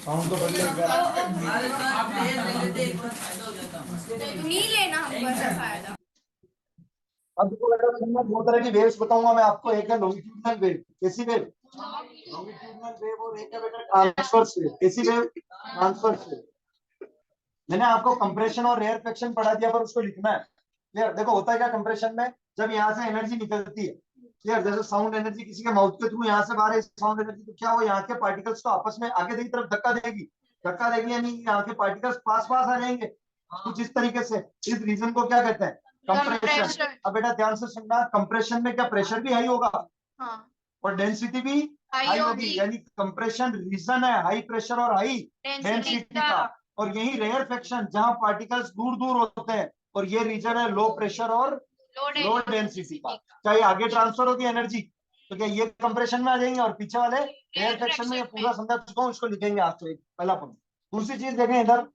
Sound तो बदलेगा। नहीं लेना हमको ऐसा फायदा। अब देखो बेटा, सुनना, दो तरह की वेव्स बताऊंगा मैं आपको। एक है लॉन्गिट्यूडनल वेव, कैसी वेव? Longitudinal wave. और एक है बेटा ट्रांसवर्स वेव, कैसी वेव? Transverse wave. मैंने आपको कंप्रेशन और रेयरफेक्शन पढ़ा दिया, पर उसको लिखना है। क्लियर? देखो होता है क्या कंप्रेशन में, जब यहाँ से एनर्जी निकलती है, क्लियर, जैसे साउंड एनर्जी किसी के माउथ के थ्रू यहाँ से बाहर साउंड एनर्जी, तो क्या हो, यहाँ के पार्टिकल्स तो आपस में आगे की तरफ धक्का देगी। धक्का देगी यानी यहाँ के पार्टिकल्स पास पास आ जाएंगे कुछ इस तरीके से। इस रीजन को क्या कहते हैं? कंप्रेशन। अब बेटा ध्यान से सुनना, कंप्रेशन में क्या प्रेशर भी हाई होगा? हाँ। और डेंसिटी भी हाई होगी, यानी कंप्रेशन रीजन है हाई प्रेशर और हाई डेंसिटी का। और यही रेयरफेक्शन, जहां पार्टिकल्स दूर दूर होते हैं, और ये रीजन है लो प्रेशर और लो डेंसिटी का। चाहे आगे ट्रांसफर होगी एनर्जी, तो क्या ये कंप्रेशन में आ जाएंगे, और पीछे वाले रेयरफेक्शन में। ये पूरा समझा चुका हूँ, इसको लिखेंगे आज तो। एक पहला पॉइंट। दूसरी चीज देखें इधर,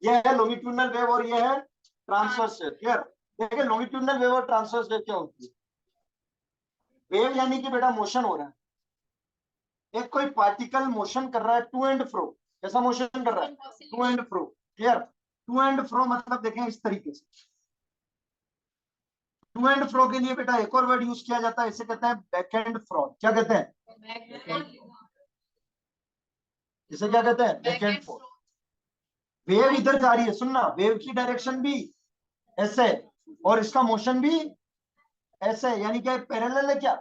ये है लॉन्गिट्यूडनल वेव और ये है ट्रांसवर्स वेव। क्लियर? देखिए लॉन्गिट्यूडनल वेव और ट्रांसवर्स वेव क्या होती है? वेव यानी कि बेटा मोशन हो रहा है, एक कोई पार्टिकल मोशन कर रहा है टू एंड फ्रो। कैसा मोशन कर रहा है? To and fro. Clear? To and fro मतलब देखें इस तरीके से, टू एंड फ्रो के लिए बेटा एक और वर्ड यूज किया जाता है, इसे कहते हैं बैक एंड फ्रो। क्या कहते हैं? इसे क्या कहते हैं? Back and fro. वेव इधर जा रही है, सुनना, वेव की डायरेक्शन भी ऐसे और इसका मोशन भी ऐसे, यानी क्या पैरेलल है क्या?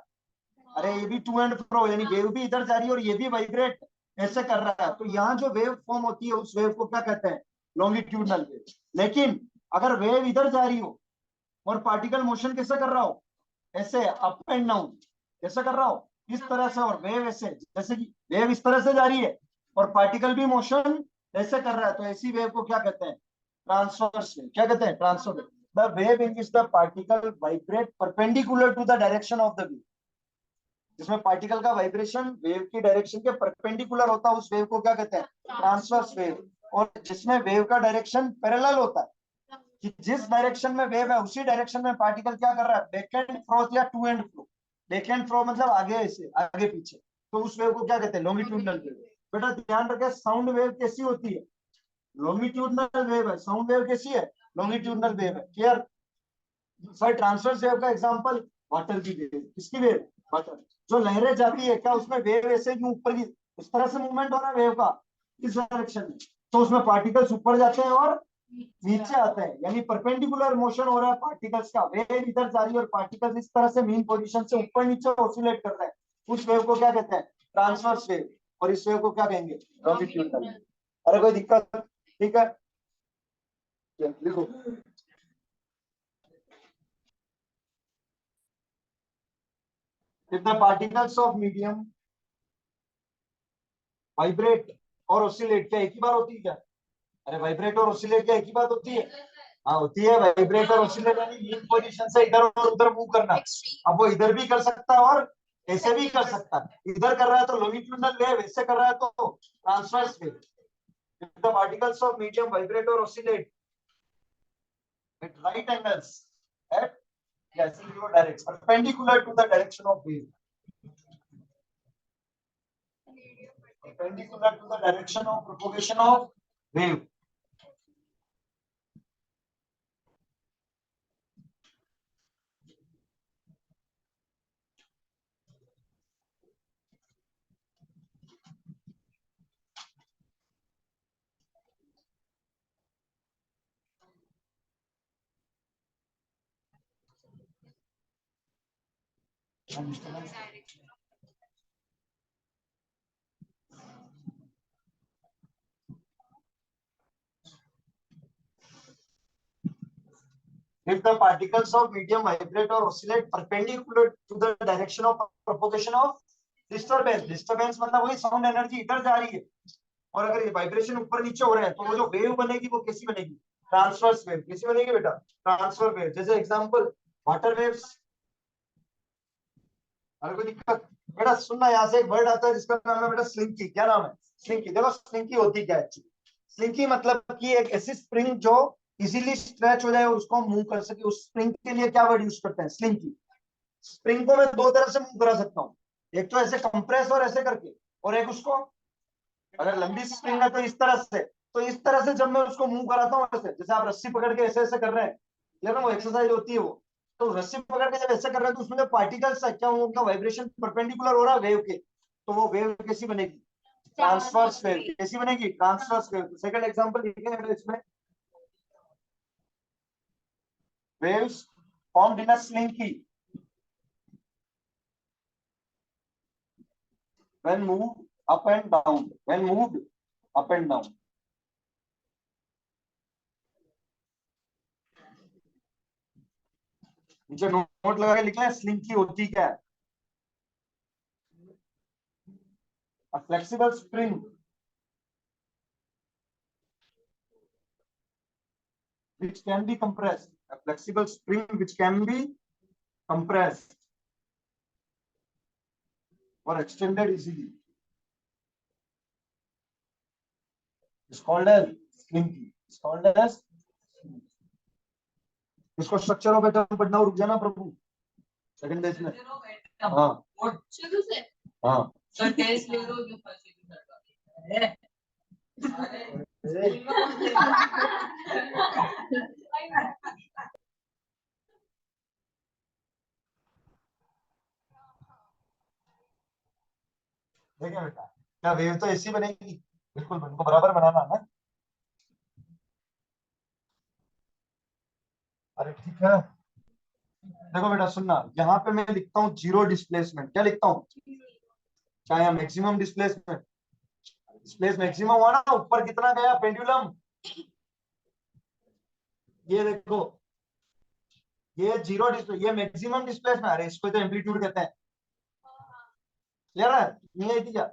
अरे ये भी टू एंड फ्रो, यानी वेव भी इधर जा रही है और ये भी वाइब्रेट ऐसे कर रहा है। तो यहाँ जो वेव फॉर्म होती है उस वेव को क्या कहते हैं? Longitudinal wave. लेकिन अगर वेव इधर जा रही हो और पार्टिकल मोशन कैसे कर रहा हो? ऐसे अप एंड डाउन, कैसे कर रहा हो? इस तरह से, और वेव ऐसे, जैसे कि वेव इस तरह से जा रही है और पार्टिकल भी मोशन ऐसे कर रहा है, तो ऐसी वेव को क्या कहते हैं? Transverse wave. क्या कहते हैं? Transverse wave. The wave in which the particle vibrate perpendicular to the direction of the wave. जिसमें पार्टिकल का वाइब्रेशन वेव की डायरेक्शन के परपेंडिकुलर होता है, उस वेव को क्या कहते हैं? Transverse wave. और जिसमें वेव का डायरेक्शन पैरेलल होता है, कि जिस डायरेक्शन में वेव है उसी डायरेक्शन में पार्टिकल क्या कर रहा है? बैक एंड फ्रो या to and fro. Back and fro मतलब आगे ऐसे आगे पीछे, तो उस वेव को क्या कहते हैं? Longitudinal wave. बेटा ध्यान रखें, साउंड वेव कैसी होती है? लॉन्गिट्यूडनल वेव है। साउंड वेव कैसी है? लॉन्गिट्यूडनल वेव है। क्लियर? सर ट्रांसवर्स वेव का एग्जांपल वाटर की वेव। किसकी वेव? वाटर। जो लहरें जाती है, क्या उसमें वेव ऐसे ही ऊपर की इस तरह से मूवमेंट हो रहा है वेव का, इस डायरेक्शन में, तो उसमें पार्टिकल्स ऊपर जाते हैं और नीचे आते हैं, यानी परपेंडिकुलर मोशन हो रहा है पार्टिकल्स का। वेव इधर जा रही है और पार्टिकल्स इस तरह से मीन पोजीशन से ऊपर नीचे ऑसिलेट कर रहे हैं, उस वेव को क्या कहते हैं? Transverse wave. और इस वेव को क्या कहेंगे? लॉन्गिट्यूडनल। अरे कोई दिक्कत? ठीक है, लिखो। If the particles of medium vibrate और oscillate, क्या एक ही बार होती है क्या? अरे वाइब्रेट और oscillate क्या एक ही बात होती है? हाँ होती है। वाइब्रेट और oscillate यानी मीन पोजीशन से इधर और उधर मूव करना। अब वो इधर भी कर सकता है और ऐसे भी कर सकता है। इधर कर रहा है तो लॉन्गिट्यूडनल वेव, ऐसे कर रहा है तो transverse wave. If the particles of medium vibrate or oscillate at right angles at zero direction perpendicular to the direction of wave, perpendicular to the direction of propagation of wave. if the particles of medium vibrate or oscillate perpendicular to the direction of propagation of disturbance. Disturbance मतलब वही sound energy इधर जा रही है, और अगर ये vibration ऊपर नीचे हो रहा है तो वो जो वेव बनेगी वो कैसी बनेगी? Transverse wave. कैसी बनेगी बेटा? Transfer wave. जैसे एग्जांपल वाटर वेव्स। अरे कोई दिक्कत बेटा? सुनना, यहाँ से एक वर्ड आता है जिसका नाम है बेटा स्लिंकी। क्या नाम है? स्लिंकी। देखो स्लिंकी होती क्या है एक्चुअली? स्लिंकी मतलब कि एक ऐसी स्प्रिंग जो इजीली स्ट्रेच हो जाए और उसको मूव कर सके, उस स्प्रिंग के लिए क्या वर्ड यूज करते हैं? स्लिंकी। स्प्रिंग को मैं दो तरह से मूव करा सकता हूँ, एक तो ऐसे कंप्रेस और ऐसे करके, और एक उसको, अगर लंबी स्प्रिंग है तो इस तरह से। तो इस तरह से जब मैं उसको मूव कराता हूँ ऐसे, जैसे आप रस्सी पकड़ के ऐसे ऐसे कर रहे हैं, ये ना वो एक्सरसाइज होती है वो। तो रस्सी पकड़ के जब ऐसे कर रहे हैं तो उसमें जो पार्टिकल्स है, क्या उनका वाइब्रेशन परपेंडिकुलर हो रहा है वेव के, तो वो वेव कैसी बनेगी? Transverse wave. कैसी बनेगी? Transverse wave. सेकंड एग्जांपल लिखेंगे इसमें, waves formed in a slinky when moved up and down. When moved up and down. नीचे नोट लगा के लिखना है स्लिंकी होती क्या है? A flexible spring which can be compressed. A flexible spring which can be compressed or extended easily is called as slinky. Is called as. इसको structure of atom पढ़ना, रुक जाना प्रभु सेकंड पेज में। हाँ शुरू से। हाँ तो टेस्ट ले लो जो फंसी देखिए बेटा, क्या वेव तो ऐसी बनेगी? बिल्कुल इनको बराबर बनाना है। अरे ठीक है, देखो बेटा सुनना, यहाँ पे मैं लिखता हूँ जीरो डिस्प्लेसमेंट। क्या लिखता हूँ? चाहे मैक्सिमम डिस्प्लेसमेंट। डिस्प्लेस मैक्सिमम हुआ ना, ऊपर कितना गया पेंडुलम? ये देखो, ये जीरो डिस्प्ले, ये मैक्सिमम डिस्प्लेसमेंट। अरे इसको तो एम्पलीट्यूड कहते हैं। क्लियर है? नहीं आई थी क्या?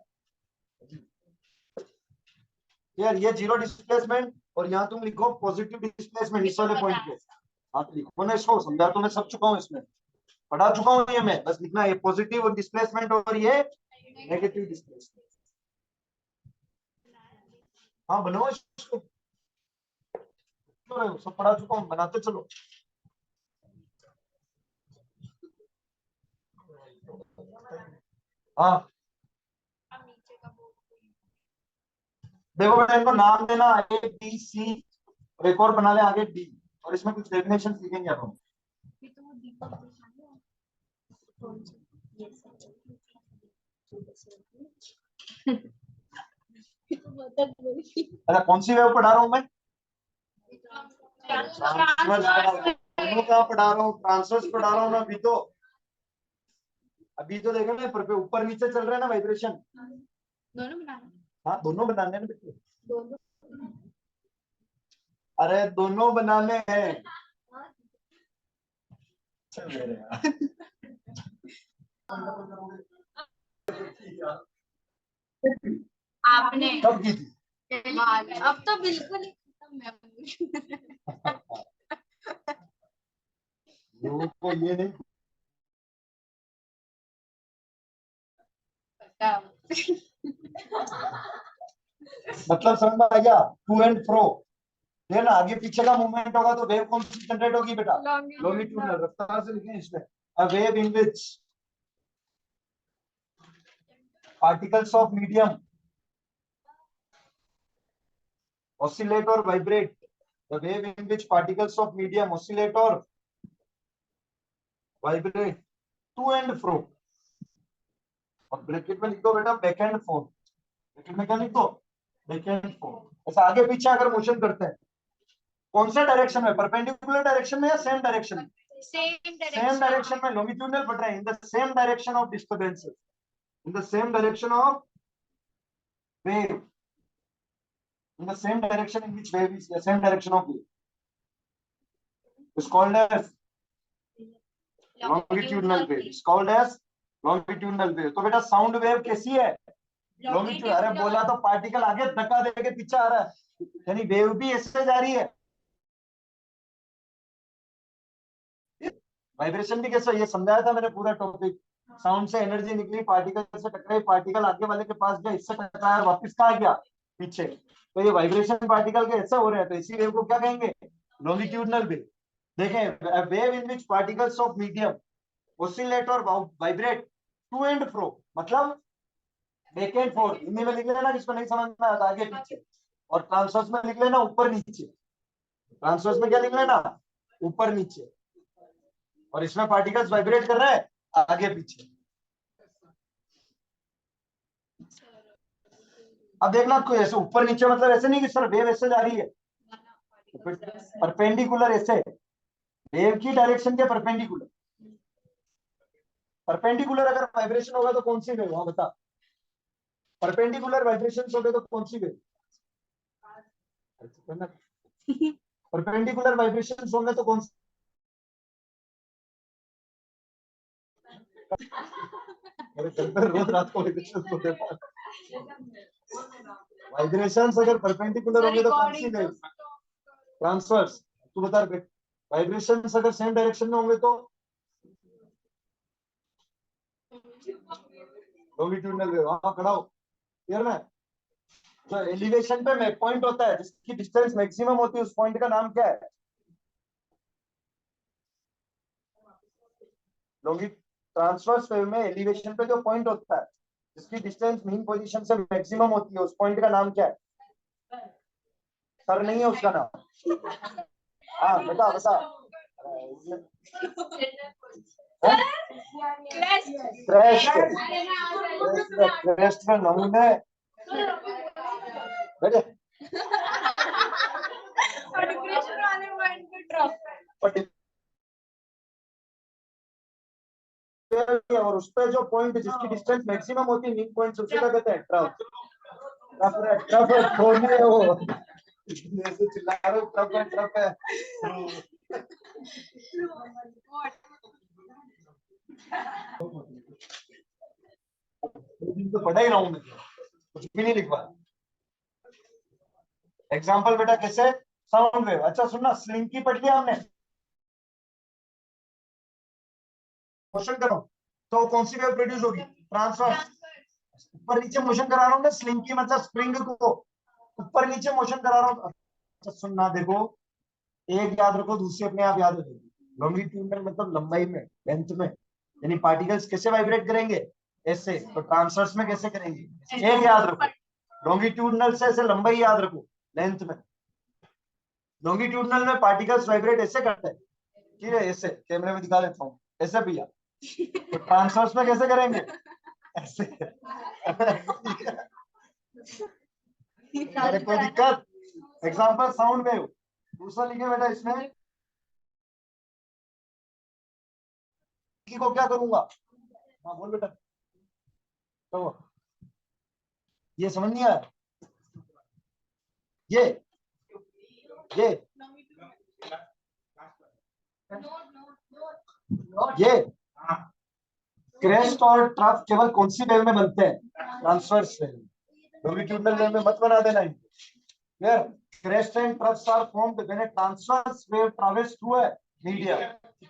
यार ये जीरो डिस्प्लेसमेंट, और यहाँ तुम लिखो पॉजिटिव डिस्प्लेसमेंट इस वाले पॉइंट पे। हाँ तो लिखो ना इसको, समझा तो मैं सब चुका हूँ, इसमें पढ़ा चुका हूँ ये मैं, बस लिखना ये पॉजिटिव डिस्प्लेसमेंट और ये नेगेटिव डिस्प्लेसमेंट। हाँ बनाओ इसको, सब पढ़ा चुका हूँ, बनाते चलो। हाँ देखो बेटा, इनको नाम देना ए बी सी, और एक और बना ले आगे डी, और इसमें कुछ डेफिनेशन लिखेंगे अब हम। अरे कौन सी वेव पढ़ा रहा हूँ मैं? दोनों का पढ़ा रहा हूँ, ट्रांसवर्स पढ़ा रहा हूँ ना अभी तो देखो ना, ऊपर नीचे चल रहा है ना वाइब्रेशन। दोनों बनाना। हाँ दोनों बनाने हैं बेटे। दोनों। अरे दोनों बनाने हैं। आपने कब की थी? अब तो बिल्कुल ही खत्म है। लोगों को ये नहीं मतलब समझ में आ गया? टू एंड फ्रो, ये ना आगे पीछे का मूवमेंट होगा तो वेव कौन सी जनरेट होगी बेटा? लॉन्गिट्यूडनल। रफ्तार से लिखें इसमें, a wave in which particles of medium oscillate or vibrate. The wave in which particles of medium oscillate or vibrate to and fro. और ब्रैकेट में लिख दो बेटा बैक एंड फोर्थ। ब्रैकेट में क्या लिख दो? Back and fourth. ऐसा आगे पीछे अगर मोशन करते हैं, कौन से डायरेक्शन में? परपेंडिकुलर डायरेक्शन में या सेम डायरेक्शन में? सेम डायरेक्शन में लॉन्गिट्यूडनल बढ़ रहे हैं, in the same direction of disturbances, in the same direction of wave, in the same direction in which wave is, the same direction of wave. is called as longitudinal wave, is called as longitudinal wave. तो बेटा sound wave कैसी है? Longitude. अरे बोला तो particle आगे धक्का देके पीछे आ रहा है, यानी वेव भी ऐसे जा रही है। वाइब्रेशन भी कैसा, ये समझाया था मैंने पूरा टॉपिक। साउंड से एनर्जी निकली, पार्टिकल से टकराई, पार्टिकल आगे वाले के पास गया, इससे टकराया, वापस कहाँ गया? पीछे। तो ये वाइब्रेशन पार्टिकल के ऐसे हो रहे हैं, तो इसी वेव को क्या कहेंगे? Longitudinal wave. देखें, wave in which particles of medium oscillate और वाइब्रेट टू एंड फ्रो, मतलब बैक एंड फोर्थ। हिंदी में लिख लेना, जिसको नहीं समझ में आता आगे पीछे, और ट्रांसवर्स में लिख लेना ऊपर नीचे। ट्रांसवर्स में क्या लिख लेना? ऊपर नीचे। और इसमें पार्टिकल्स वाइब्रेट कर रहे हैं आगे पीछे। अब देखना, कोई ऐसे ऊपर नीचे मतलब ऐसे नहीं कि सर वेव ऐसे जा रही है, परपेंडिकुलर ऐसे। वेव की डायरेक्शन के परपेंडिकुलर। परपेंडिकुलर अगर वाइब्रेशन होगा तो कौन सी वेव? हाँ बता। परपेंडिकुलर वाइब्रेशन होगा तो कौन सी वेव? परपेंडिकुलर वाइब्रेशन होंगे तो कौन सी? रोज रात को वाइब्रेशंस अगर परपेंडिकुलर होंगे तो कौन सी वेव? ट्रांसवर्स। तू बता रहे, वाइब्रेशंस अगर सेम डायरेक्शन में होंगे तो लॉन्गिट्यूडनल वेव। हाँ खड़ा हो, क्लियर ना? जो एलिवेशन पे पॉइंट होता है, जिसकी डिस्टेंस मैक्सिमम होती है, उस पॉइंट का नाम क्या है? ट्रांसवर्स वेव में एलिवेशन पे जो पॉइंट होता है, जिसकी डिस्टेंस मीन पोजीशन से मैक्सिमम होती है, उस पॉइंट का नाम क्या है? सर नहीं है उसका नाम। हाँ बता बता। क्रेस्ट। क्रेस्ट में नमूने बेटे, और उस पे जो पॉइंट जिसकी डिस्टेंस मैक्सिमम होती है मीन पॉइंट से, उसी का कहते हैं ट्रफ। ट्रफ है वो, ऐसे चिल्ला रहे हो, ट्रफ है ट्रफ है। तो पढ़ा ही रहा हूं मैं, कुछ भी नहीं लिखवा। एग्जाम्पल बेटा कैसे? Sound wave. अच्छा सुनना, स्लिंग की पढ़ लिया हमने, मोशन करो तो कौन सी वेव प्रोड्यूस होगी? ट्रांसवर्स। ऊपर नीचे मोशन करा रहा हूँ मैं, स्लिंग की मतलब स्प्रिंग को ऊपर नीचे मोशन करा रहा हूँ। अच्छा सुनना, देखो एक याद रखो, दूसरी अपने आप याद हो जाएगी। लॉन्गिट्यूडनल मतलब लंबाई में, लेंथ में, यानी पार्टिकल्स कैसे वाइब्रेट करेंगे? ऐसे। तो ट्रांसवर्स में कैसे करेंगे? एक याद रखो, लॉन्गिट्यूडनल से ऐसे लंबाई याद रखो, लेंथ में। लॉन्गिट्यूडनल में पार्टिकल्स वाइब्रेट ऐसे करते हैं, ठीक है? ऐसे कैमरे में दिखा देता हूँ, ऐसे भैया। तो ट्रांसवर्स में कैसे करेंगे? ऐसे। अरे कोई दिक्कत? Example sound wave. दूसरा लिखे बेटा इसमें, को क्या करूंगा? हाँ बोल बेटा। तो ये समझ नहीं आया? ये ये क्रेस्ट और ट्रफ केवल कौन सी वेव में बनते हैं? Transverse wave. लॉन्गिट्यूडनल वेव में मत बना देना। Clear? Crest and troughs are formed when a transverse wave travels through a medium.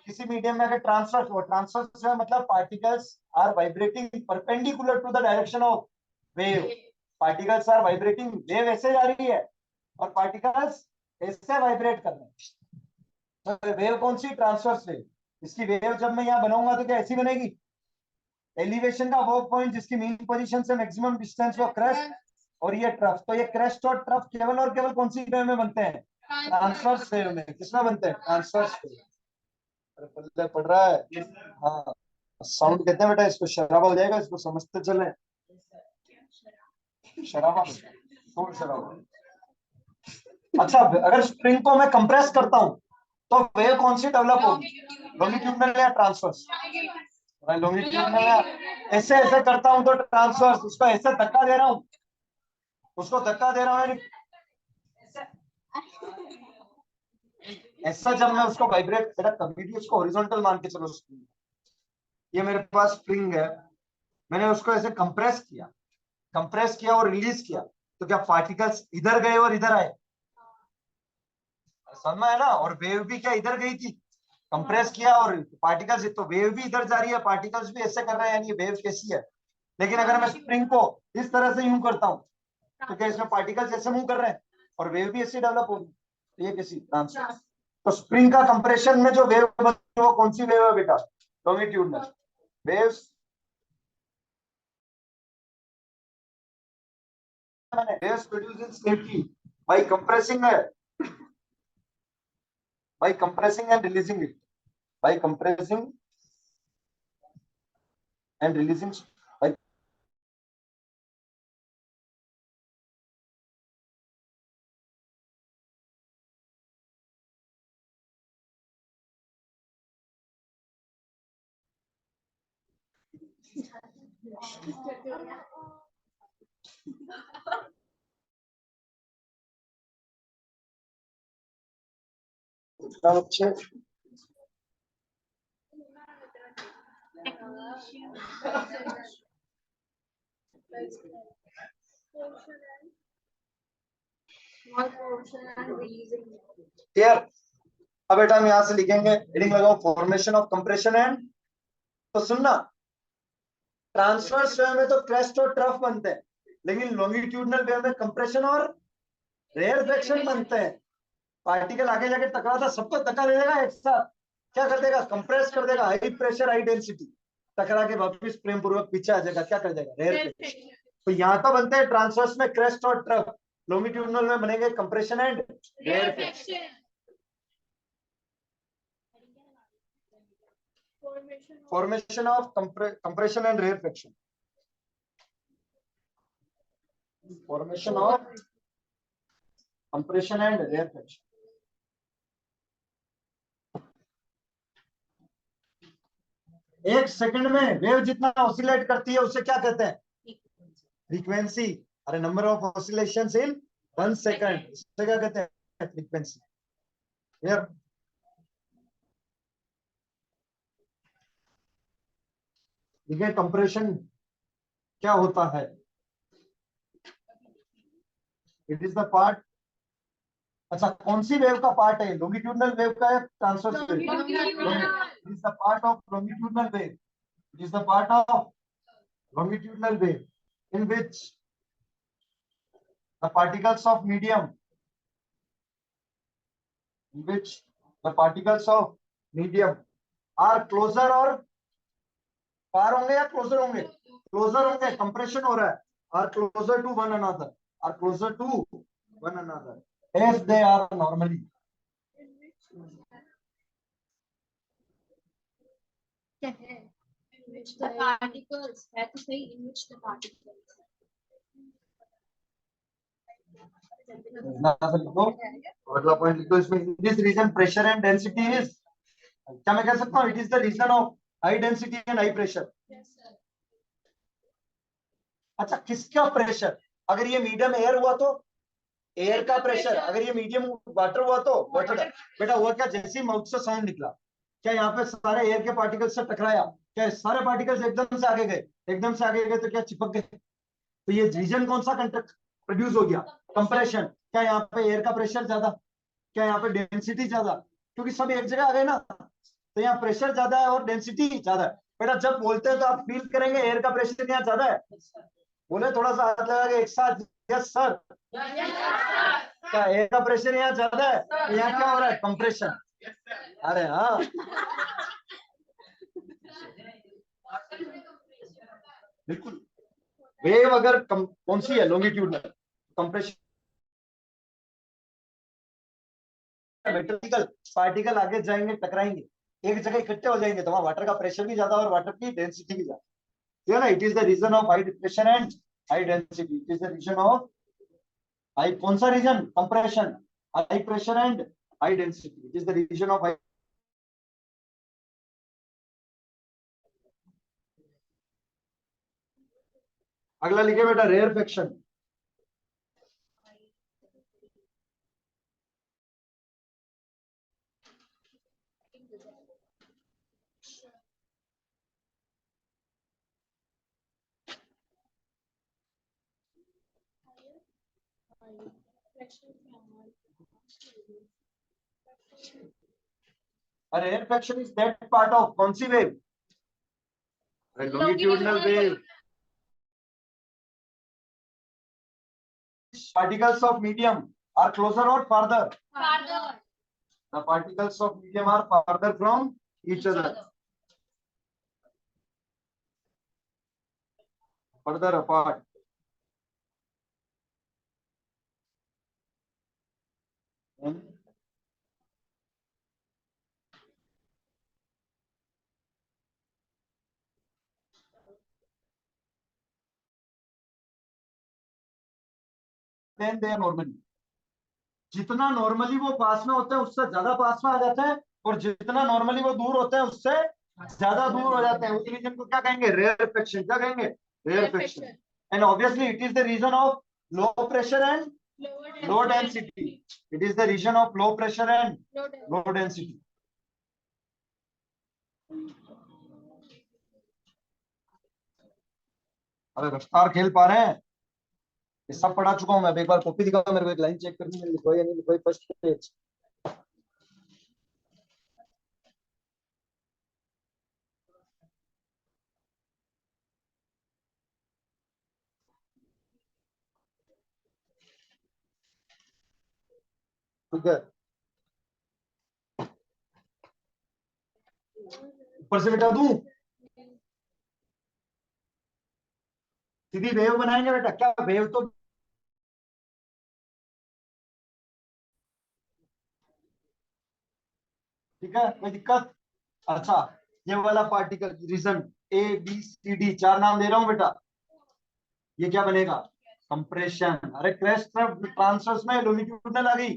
किसी मीडियम में अगर ट्रांसवर्स हो, ट्रांसवर्स वेव मतलब particles are vibrating perpendicular to the direction of wave. Particles are vibrating, wave ऐसे जा रही है और पार्टिकल्स ऐसे वाइब्रेट कर रहे हैं। तो वेव कौन सी? Transverse wave. इसकी वेव जब मैं यहाँ बनाऊंगा तो क्या ऐसी बनेगी? एलिवेशन का वो पॉइंट जिसकी मीन पोजीशन से मैक्सिमम डिस्टेंस, वो क्रेस्ट, और ये ट्रफ। तो ये क्रेस्ट और ट्रफ केवल और केवल कौन सी वेव में बनते हैं? ट्रांसवर्स वेव में। किसमें बनते हैं? Transverse wave. अरे पल्ले पड़ रहा है। हाँ साउंड कहते हैं बेटा इसको, शराबा हो जाएगा, इसको समझते चले। शराबा, कौन शराबा? अच्छा अगर स्प्रिंग को मैं कंप्रेस करता हूं तो वेव कौन सी डेवलप होगी? लॉन्गिट्यूडनल या ट्रांसवर्स? लॉन्गिट्यूडनल। ऐसे ऐसे करता हूं तो ट्रांसवर्स। उसको ऐसे धक्का दे रहा हूं, उसको धक्का दे रहा हूं, ऐसा जब मैं उसको वाइब्रेट, बेटा कभी भी उसको हॉरिजॉन्टल मान के चलो। ये मेरे पास स्प्रिंग है, मैंने उसको ऐसे कंप्रेस किया और रिलीज किया, तो क्या पार्टिकल्स इधर गए और इधर आए? समझ में है ना? और वेव भी क्या इधर गई थी, कंप्रेस किया और पार्टिकल्स, तो वेव भी इधर जा रही है, पार्टिकल्स भी ऐसे कर रहे हैं, यानी वेव कैसी है। लेकिन अगर मैं स्प्रिंग को इस तरह से यूं करता हूं, तो क्या इसमें पार्टिकल्स ऐसे मूव कर रहे हैं और वेव भी ऐसे डेवलप होगी? तो ये कैसी ट्रांसफर? तो स्प्रिंग का कंप्रेशन में जो वेव बनती है वो कौन सी वेव है बेटा? Longitudinal waves. Waves produced in safety by compressing and releasing it, by compressing and releasing by clear. अब बेटा हम यहां से लिखेंगे, हेडिंग लगाओ फॉर्मेशन ऑफ कंप्रेशन एंड। तो सुनना, ट्रांसवर्स वेव में तो क्रेस्ट और ट्रफ बनते हैं, लेकिन लॉन्गिट्यूडनल वेव में कंप्रेशन और रेयरफेक्शन बनते हैं। पार्टिकल आगे जाके टकरा था, सबको धक्का दे देगा एक साथ, क्या कर देगा? कंप्रेस कर देगा, हाई प्रेशर हाई डेंसिटी, टकरा के वापस प्रेम पूर्वक पीछे आ जाएगा, क्या कर देगा? रेयरफेक्शन। तो यहाँ तो बनते हैं ट्रांसवर्स में क्रेस्ट और ट्रफ, लॉन्गिट्यूडनल में बनेंगे compression and rarefaction. Formation of compression and rarefaction. Formation of compression and rarefaction. एक सेकंड में वेव जितना ऑसिलेट करती है उसे क्या कहते हैं? फ्रीक्वेंसी। अरे number of oscillations in 1 second, उसे क्या कहते हैं? फ्रीक्वेंसी। क्लियर? देखिए कंप्रेशन क्या होता है। इट इज द पार्ट, अच्छा कौन सी वेव का पार्ट है? लॉन्गिट्यूडनल वेव का है transverse wave? It is the part of longitudinal wave. It is the part of longitudinal wave in which the particles of medium are closer or far होंगे या closer होंगे? Closer होंगे, compression हो रहा है, are closer to one another, are closer to one another as they are normally. In which the particles, है तो सही, in which the particles. अगला पॉइंट लिखो इसमें, this region pressure and density is, क्या मैं कह सकता हूँ? It is the region of high density and high pressure. अच्छा किसका प्रेशर? अगर ये मीडियम एयर हुआ तो एयर का प्रेशर, अगर ये मीडियम वाटर हुआ तो वाटर का। बेटा हुआ क्या? जैसे ही माउथ से साउंड निकला, क्या यहाँ पे सारे एयर के पार्टिकल्स से टकराया? क्या सारे पार्टिकल्स एकदम से आगे गए? एकदम से आगे गए तो क्या चिपक गए? तो ये रीजन कौन सा कंट्रैक्ट प्रोड्यूस हो गया? कंप्रेशन। क्या यहाँ पे एयर का प्रेशर ज्यादा? क्या यहाँ पे डेंसिटी ज्यादा? क्योंकि सब एक जगह आ गए ना, तो यहाँ प्रेशर ज्यादा है और डेंसिटी ज्यादा है। बेटा जब बोलते हैं तो आप फील करेंगे एयर का प्रेशर यहाँ ज्यादा है। बोले थोड़ा सा हाथ लगा के एक साथ, यस सर। क्या एयर का प्रेशर यहाँ ज्यादा है? यहाँ क्या हो रहा है? कंप्रेशन। अरे हाँ, बिल्कुल। वेव अगर कौन सी है? लॉन्गिट्यूडनल। कंप्रेशन, वर्टिकल पार्टिकल आगे जाएंगे, टकराएंगे, एक जगह इकट्ठे हो जाएंगे, तो वहां वाटर का प्रेशर भी ज्यादा और वाटर की डेंसिटी भी ज्यादा। ठीक है ना? It is the region of high pressure and high density. It is the region of high, कौन सा रीजन? Compression, high pressure and high density. It is the region of high. अगला लिखे बेटा रेयरफेक्शन। अरे rarefaction is that part of कौन सी wave? Longitudinal wave. Particles of medium are closer or farther? Farther. The particles of medium are farther from each other. Further apart. Then they are normally. जितना normally वो पास में होते हैं उससे ज्यादा पास में आ जाते हैं, और जितना नॉर्मली वो दूर होते हैं उससे ज्यादा दूर हो जाते हैं. उस रीजन को क्या कहेंगे? रेयरफेक्शन. क्या कहेंगे? Rarefaction. And obviously it is the region of low pressure and low density. It is the region of low pressure and low density. अरे रफ्तार खेल पा रहे हैं? ये सब पढ़ा चुका हूं मैं. एक बार कॉपी दिखाओ मेरे को, एक लाइन चेक करनी है, लिखो या नहीं लिखो फर्स्ट पेज. ठीक है, ऊपर से बेटा दूं? सीधी वेव बनाएंगे बेटा. क्या वेव तो ठीक है, कोई दिक्कत? अच्छा, ये वाला particle region A B C D, चार नाम दे रहा हूं बेटा. ये क्या बनेगा? कंप्रेशन. अरे क्रैश ट्रांसवर्स में लॉन्गिट्यूडनल आ गई,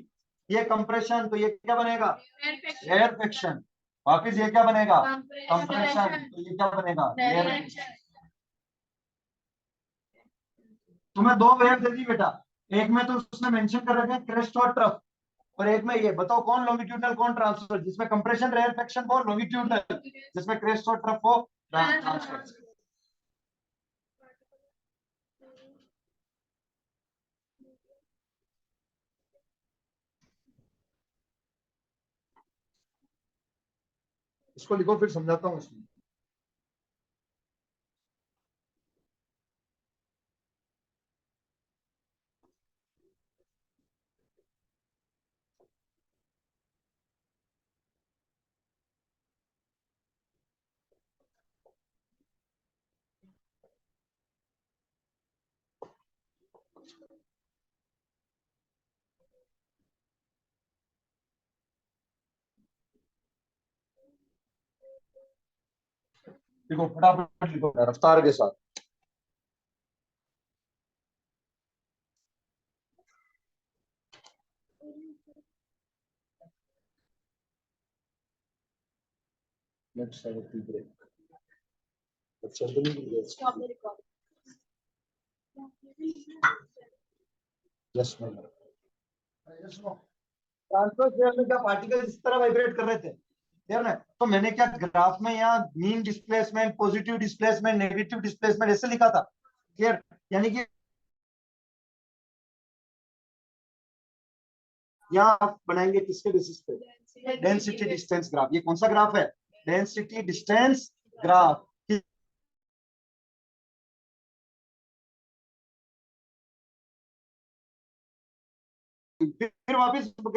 ये कंप्रेशन. तो ये क्या बनेगा? रेयरफेक्शन. वापिस ये क्या बनेगा? कंप्रेशन. तो ये क्या बनेगा? रेयरफेक्शन. तुम्हें दो वेव दे दी बेटा. एक में तो उसने मेंशन कर रखे हैं क्रेस्ट और ट्रफ, और एक में ये. बताओ कौन लॉन्गिट्यूडनल कौन ट्रांसवर्स? जिसमें कंप्रेशन रेयरफेक्शन हो लॉन्गिट्यूडनल, जिसमें क्रेस्ट और ट्रफ हो ट्रांसवर्स. इसको लिखो फिर समझाता हूँ इसमें. देखो फटाफट लिखो रफ्तार के साथ. Let's have a tea break. Let's have a tea break. Stop the recording. Yes, ma'am. Transverse wave में क्या पार्टिकल इस तरह वाइब्रेट कर रहे थे, क्लियर ना? तो मैंने क्या ग्राफ में यहाँ mean displacement, positive displacement, negative displacement ऐसे लिखा था, क्लियर? यानी कि यहाँ आप बनाएंगे किसके बेसिस पे? Density distance graph. ये कौन सा ग्राफ है? Density distance graph. फिर वापिस